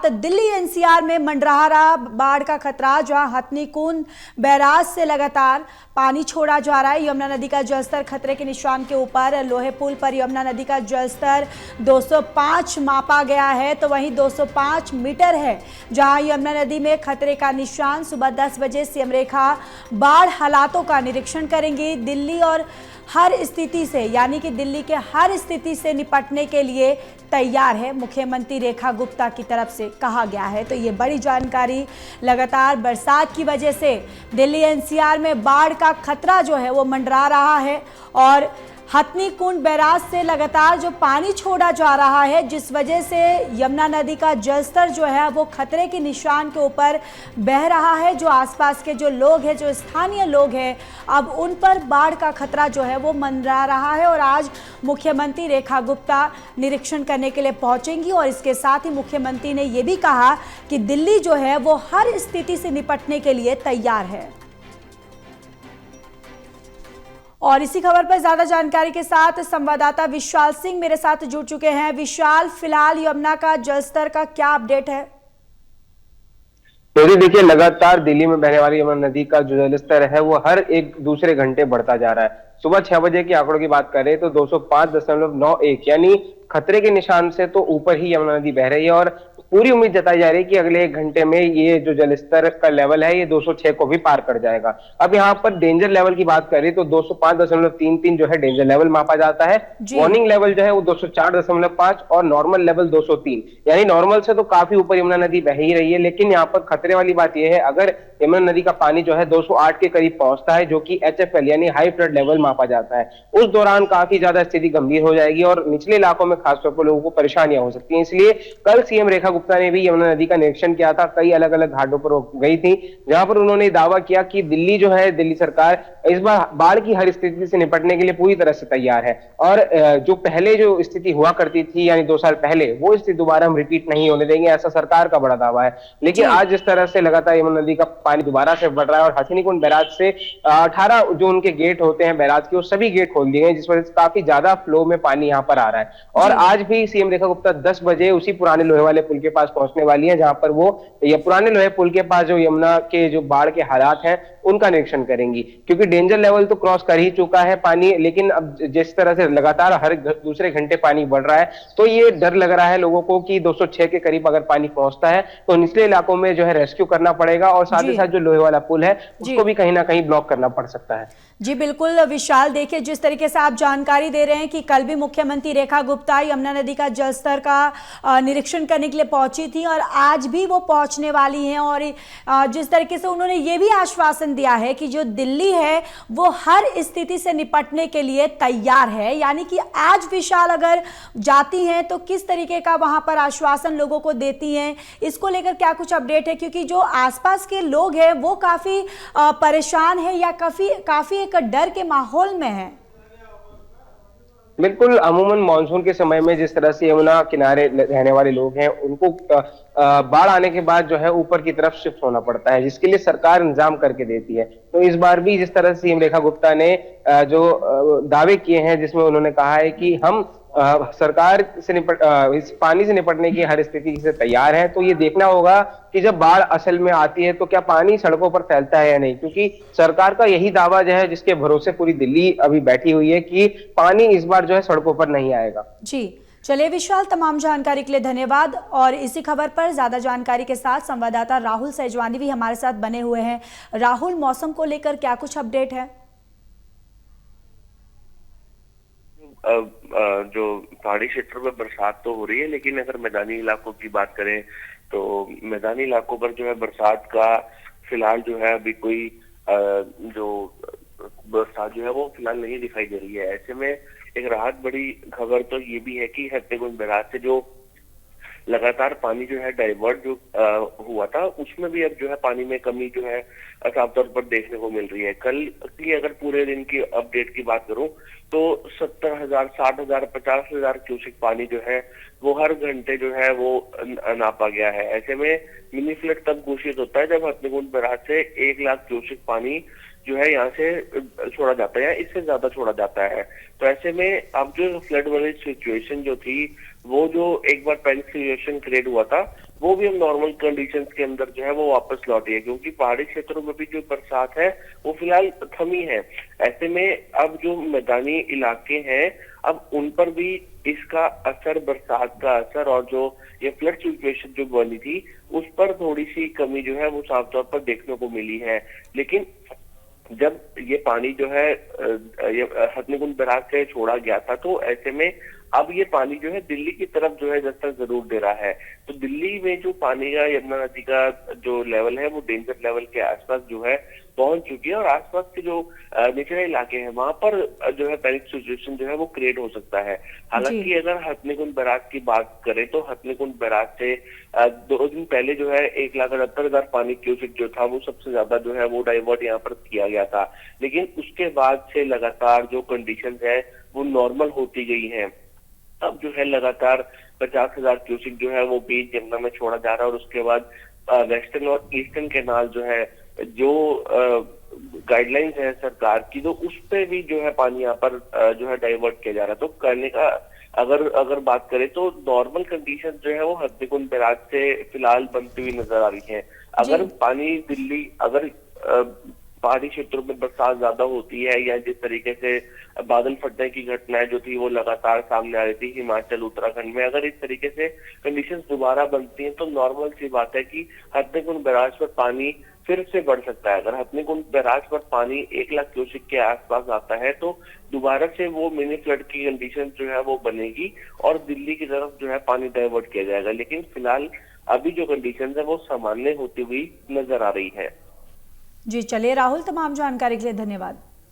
साथ दिल्ली एनसीआर में मंडरा रहा बाढ़ का खतरा, जहां हथनीकुंड बैराज से लगातार पानी छोड़ा जा रहा है। यमुना नदी का जलस्तर खतरे के निशान के ऊपर। लोहे पुल पर यमुना नदी का जलस्तर 205 मापा गया है, तो वहीं 205 मीटर है जहां यमुना नदी में खतरे का निशान। सुबह 10 बजे सीएम रेखा बाढ़ हालातों का निरीक्षण करेंगी। दिल्ली और हर स्थिति से, यानी कि दिल्ली के हर स्थिति से निपटने के लिए तैयार है, मुख्यमंत्री रेखा गुप्ता की तरफ से कहा गया है। तो ये बड़ी जानकारी। लगातार बरसात की वजह से दिल्ली एनसीआर में बाढ़ का खतरा जो है वो मंडरा रहा है और हथनीकुंड बैराज से लगातार जो पानी छोड़ा जा रहा है, जिस वजह से यमुना नदी का जलस्तर जो है वो खतरे के निशान के ऊपर बह रहा है। जो आसपास के जो लोग हैं, जो स्थानीय लोग हैं, अब उन पर बाढ़ का खतरा जो है वो मंडरा रहा है। और आज मुख्यमंत्री रेखा गुप्ता निरीक्षण करने के लिए पहुंचेंगी और इसके साथ ही मुख्यमंत्री ने ये भी कहा कि दिल्ली जो है वो हर स्थिति से निपटने के लिए तैयार है। और इसी खबर पर ज्यादा जानकारी के साथ संवाददाता विशाल सिंह मेरे साथ जुड़ चुके हैं। विशाल, फिलहाल यमुना का जलस्तर का क्या अपडेट है? तो देखिए, लगातार दिल्ली में बहने वाली यमुना नदी का जो जलस्तर है वो हर एक दूसरे घंटे बढ़ता जा रहा है। सुबह 6 बजे के आंकड़ों की बात करें तो 205.91 यानी खतरे के निशान से तो ऊपर ही यमुना नदी बह रही है और पूरी उम्मीद जताई जा रही है कि अगले 1 घंटे में ये जो जलस्तर का लेवल है ये 206 को भी पार कर जाएगा। अब यहाँ पर डेंजर लेवल की बात करें तो 205.33 जो है डेंजर लेवल मापा जाता है। वार्निंग लेवल जो है वो 204.5 और नॉर्मल लेवल 203, यानी नॉर्मल से तो काफी ऊपर यमुना नदी बह ही रही है। लेकिन यहाँ पर खतरे वाली बात यह है, अगर यमुना नदी का पानी जो है 208 के करीब पहुंचता है, जो कि HFL यानी हाई फ्लड लेवल मापा जाता है, उस दौरान काफी ज्यादा स्थिति गंभीर हो जाएगी और निचले इलाकों में खासतौर पर लोगों को परेशानियां हो सकती हैं। इसलिए कल सीएम रेखा गुप्ता ने भी यमुना नदी का निरीक्षण किया था। कई अलग अलग घाटों पर वो गई थी, जहां पर उन्होंने दावा किया कि दिल्ली जो है, दिल्ली सरकार इस बार बाढ़ की हर स्थिति से निपटने के लिए पूरी तरह से तैयार है। और जो पहले जो स्थिति हुआ करती थी यानी 2 साल पहले, वो स्थिति दोबारा हम रिपीट नहीं होने देंगे, ऐसा सरकार का बड़ा दावा है। लेकिन आज जिस तरह से लगातार यमुना नदी का पानी दोबारा से बढ़ रहा है और हथनीकुंड बैराज से 18 जो उनके गेट होते हैं बैराज के, वो सभी गेट खोल दिए गए, जिस वजह से काफी ज्यादा फ्लो में पानी यहाँ पर आ रहा है। और आज भी सीएम रेखा गुप्ता 10 बजे उसी पुराने लोहे वाले पुल के पास पहुंचने वाली है, जहां पर वो ये पुराने लोहे पुल के पास जो यमुना के जो बाढ़ के हालात हैं उनका निरीक्षण करेंगी। क्योंकि डेंजर लेवल तो क्रॉस कर ही चुका है पानी, लेकिन अब जिस तरह से लगातार हर दूसरे घंटे पानी बढ़ रहा है, तो ये डर लग रहा है लोगों को कि 206 के करीब अगर पानी पहुंचता है तो निचले इलाकों में जो है रेस्क्यू करना पड़ेगा और साथ ही साथ जो लोहे वाला पुल है उसको भी कहीं ना कहीं ब्लॉक करना पड़ सकता है। जी बिल्कुल विशाल, देखिए जिस तरीके से आप जानकारी दे रहे हैं कि कल भी मुख्यमंत्री रेखा गुप्ता यमुना नदी का जलस्तर का निरीक्षण करने के लिए पहुंची थी और आज भी वो पहुंचने वाली हैं। और जिस तरीके से उन्होंने ये भी आश्वासन दिया है कि जो दिल्ली है वो हर स्थिति से निपटने के लिए तैयार है, यानी कि आज विशाल अगर जाती हैं तो किस तरीके का वहां पर आश्वासन लोगों को देती हैं, इसको लेकर क्या कुछ अपडेट है? क्योंकि जो आसपास के लोग हैं वो काफी परेशान है या काफी एक डर के माहौल में है। बिल्कुल, अमूमन मानसून के समय में जिस तरह से यमुना किनारे रहने वाले लोग हैं उनको बाढ़ आने के बाद जो है ऊपर की तरफ शिफ्ट होना पड़ता है, जिसके लिए सरकार इंतजाम करके देती है। तो इस बार भी जिस तरह से सीएम रेखा गुप्ता ने जो दावे किए हैं, जिसमें उन्होंने कहा है कि हम सरकार से इस पानी से निपटने की हर स्थिति से तैयार है, तो ये देखना होगा कि जब बाढ़ असल में आती है तो क्या पानी सड़कों पर फैलता है या नहीं, क्योंकि सरकार का यही दावा जो है, जिसके भरोसे पूरी दिल्ली अभी बैठी हुई है, कि पानी इस बार जो है सड़कों पर नहीं आएगा। जी चलिए विशाल, तमाम जानकारी के लिए धन्यवाद। और इसी खबर पर ज्यादा जानकारी के साथ संवाददाता राहुल सैजवानी भी हमारे साथ बने हुए हैं। राहुल, मौसम को लेकर क्या कुछ अपडेट है? जो पहाड़ी क्षेत्रों में बरसात तो हो रही है, लेकिन अगर मैदानी इलाकों की बात करें तो मैदानी इलाकों पर जो है बरसात का फिलहाल जो है अभी कोई जो बरसात जो है वो फिलहाल नहीं दिखाई दे रही है। ऐसे में एक राहत बड़ी खबर तो ये भी है कि हथनीकुंड बैराज से जो लगातार पानी जो है डाइवर्ट जो हुआ था, उसमें भी अब जो है पानी में कमी जो है साफ तौर पर देखने को मिल रही है। कल की अगर पूरे दिन की अपडेट की बात करूं तो 70,000, 60,000, 50,000 क्यूसेक पानी जो है वो हर घंटे जो है वो नापा गया है। ऐसे में मिनी फ्लड तब घोषित होता है जब हथनीकुंड बैराज से 1 लाख क्यूसेक पानी जो है यहाँ से छोड़ा जाता है या इससे ज्यादा छोड़ा जाता है। तो ऐसे में अब जो फ्लड वाली सिचुएशन जो थी, वो जो एक बार पैनिक सिचुएशन क्रिएट हुआ था, वो भी हम नॉर्मल कंडीशंस के अंदर जो है वो वापस लौटी है, क्योंकि पहाड़ी क्षेत्रों में भी जो बरसात है वो फिलहाल थमी है। ऐसे में अब जो मैदानी इलाके हैं, अब उन पर भी इसका असर, बरसात का असर और जो ये फ्लड सिचुएशन जो बनी थी उस पर थोड़ी सी कमी जो है वो साफ तौर पर देखने को मिली है। लेकिन जब ये पानी जो है ये हथनीकुंड बैराज से छोड़ा गया था, तो ऐसे में अब ये पानी जो है दिल्ली की तरफ जो है दस्तक जरूर दे रहा है। तो दिल्ली में जो पानी का, यमुना नदी का जो लेवल है वो डेंजर लेवल के आसपास जो है पहुंच चुकी है, और आसपास के जो निचले इलाके हैं वहां पर जो है पैनिक सिचुएशन जो है वो क्रिएट हो सकता है। हालांकि अगर हथनीकुंड बैराज की बात करें तो हथनीकुंड बैराज से 2 दिन पहले जो है 1,78,000 पानी क्यूसेक जो था वो सबसे ज्यादा जो है वो डाइवर्ट यहाँ पर किया गया था। लेकिन उसके बाद से लगातार जो कंडीशन है वो नॉर्मल होती गई है। अब जो है लगातार 50,000 क्यूसेक जो है वो बीच यमुना में छोड़ा जा रहा है, और उसके बाद वेस्टर्न और ईस्टर्न कैनाल जो है, जो गाइडलाइंस है सरकार की, तो उस पे भी जो है पानी यहाँ पर जो है डाइवर्ट किया जा रहा है। तो करने का अगर बात करें तो नॉर्मल कंडीशन जो है वो हथनीकुंड बैराज से फिलहाल बनती हुई नजर आ रही है। अगर पानी दिल्ली, अगर पहाड़ी क्षेत्रों में बरसात ज्यादा होती है, या जिस तरीके से बादल फटने की घटनाएं जो थी वो लगातार सामने आ रही थी हिमाचल उत्तराखंड में, अगर इस तरीके से कंडीशंस दोबारा बनती हैं तो नॉर्मल सी बात है कि हथनीकुंड बैराज पर पानी फिर से बढ़ सकता है। अगर हथनीकुंड बैराज पर पानी 1,00,000 क्यूसेक के आसपास आता है तो दोबारा से वो मिनी फ्लड की कंडीशन जो है वो बनेगी और दिल्ली की तरफ जो है पानी डाइवर्ट किया जाएगा। लेकिन फिलहाल अभी जो कंडीशन है वो सामान्य होती हुई नजर आ रही है। जी चलिए राहुल, तमाम जानकारी के लिए धन्यवाद।